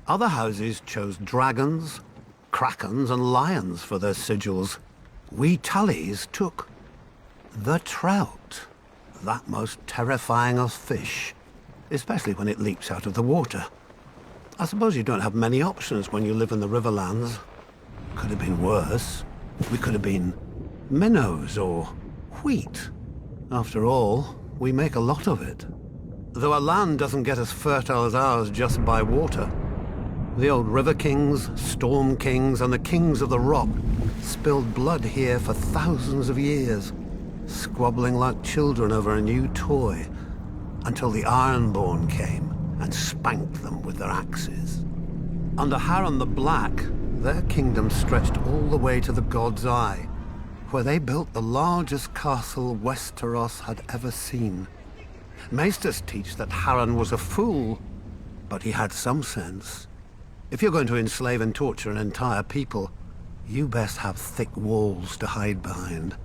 Other houses chose dragons, krakens, and lions for their sigils. We Tulleys took the trout, that most terrifying of fish, especially when it leaps out of the water. I suppose you don't have many options when you live in the Riverlands. Could have been worse. We could have been minnows or wheat. After all, we make a lot of it. Though a land doesn't get as fertile as ours just by water. The old river kings, storm kings, and the kings of the rock spilled blood here for thousands of years, squabbling like children over a new toy, until the Ironborn came and spanked them with their axes. Under Harren the Black, their kingdom stretched all the way to the God's Eye, where they built the largest castle Westeros had ever seen. Maesters teach that Harren was a fool, but he had some sense. If you're going to enslave and torture an entire people, you best have thick walls to hide behind.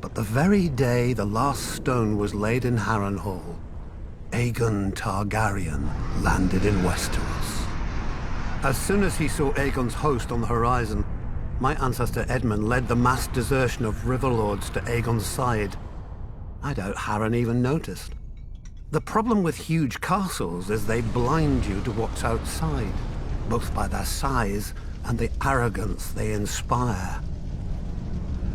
But the very day the last stone was laid in Harrenhal, Aegon Targaryen landed in Westeros. As soon as he saw Aegon's host on the horizon, my ancestor Edmund led the mass desertion of riverlords to Aegon's side. I doubt Harren even noticed. The problem with huge castles is they blind you to what's outside, both by their size and the arrogance they inspire.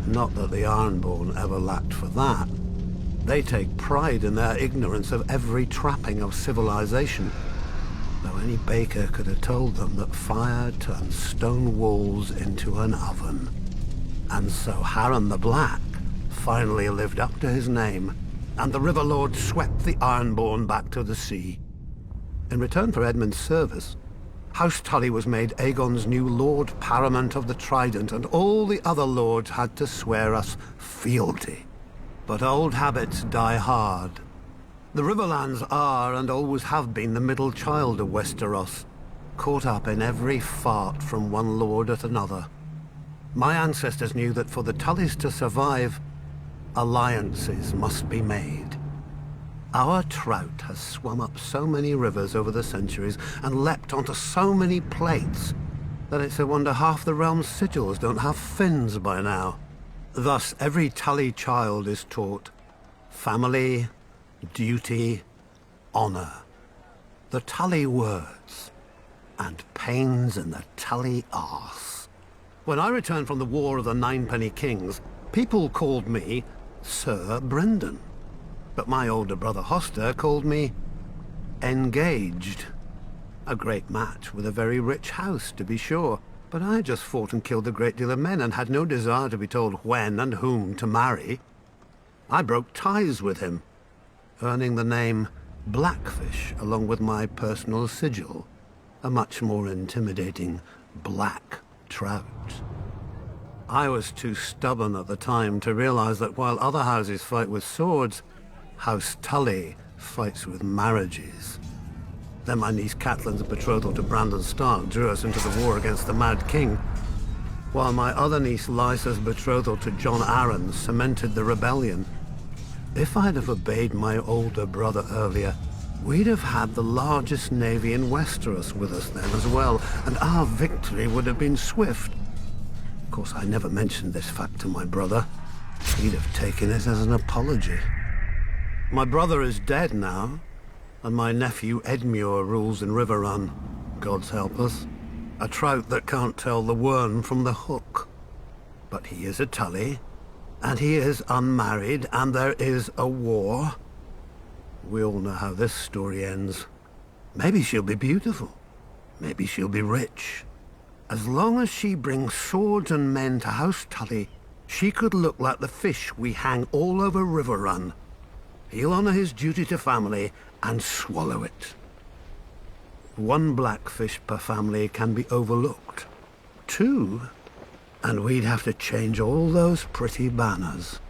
Not that the Ironborn ever lacked for that. They take pride in their ignorance of every trapping of civilization, though any baker could have told them that fire turns stone walls into an oven. And so Harren the Black finally lived up to his name, and the Riverlord swept the Ironborn back to the sea. In return for Edmund's service, House Tulley was made Aegon's new Lord Paramount of the Trident, and all the other lords had to swear us fealty. But old habits die hard. The Riverlands are, and always have been, the middle child of Westeros, caught up in every fart from one lord at another. My ancestors knew that for the Tulleys to survive, alliances must be made. Our trout has swum up so many rivers over the centuries and leapt onto so many plates that it's a wonder half the realm's sigils don't have fins by now. Thus, every Tulley child is taught family, duty, honor. The Tulley words, and pains in the Tulley arse. When I returned from the War of the Ninepenny Kings, people called me Sir Brendan. But my older brother Hoster called me engaged. A great match with a very rich house, to be sure, but I just fought and killed a great deal of men and had no desire to be told when and whom to marry. I broke ties with him, earning the name Blackfish along with my personal sigil, a much more intimidating black trout. I was too stubborn at the time to realize that while other houses fight with swords, House Tulley fights with marriages. Then my niece Catelyn's betrothal to Brandon Stark drew us into the war against the Mad King, while my other niece Lysa's betrothal to Jon Arryn cemented the rebellion. If I'd have obeyed my older brother earlier, we'd have had the largest navy in Westeros with us then as well, and our victory would have been swift. Of course, I never mentioned this fact to my brother. He'd have taken it as an apology. My brother is dead now, and my nephew Edmure rules in Riverrun, God's help us. A trout that can't tell the worm from the hook. But he is a Tulley, and he is unmarried, and there is a war. We all know how this story ends. Maybe she'll be beautiful. Maybe she'll be rich. As long as she brings swords and men to House Tulley, she could look like the fish we hang all over Riverrun. He'll honor his duty to family and swallow it. One blackfish per family can be overlooked. Two, and we'd have to change all those pretty banners.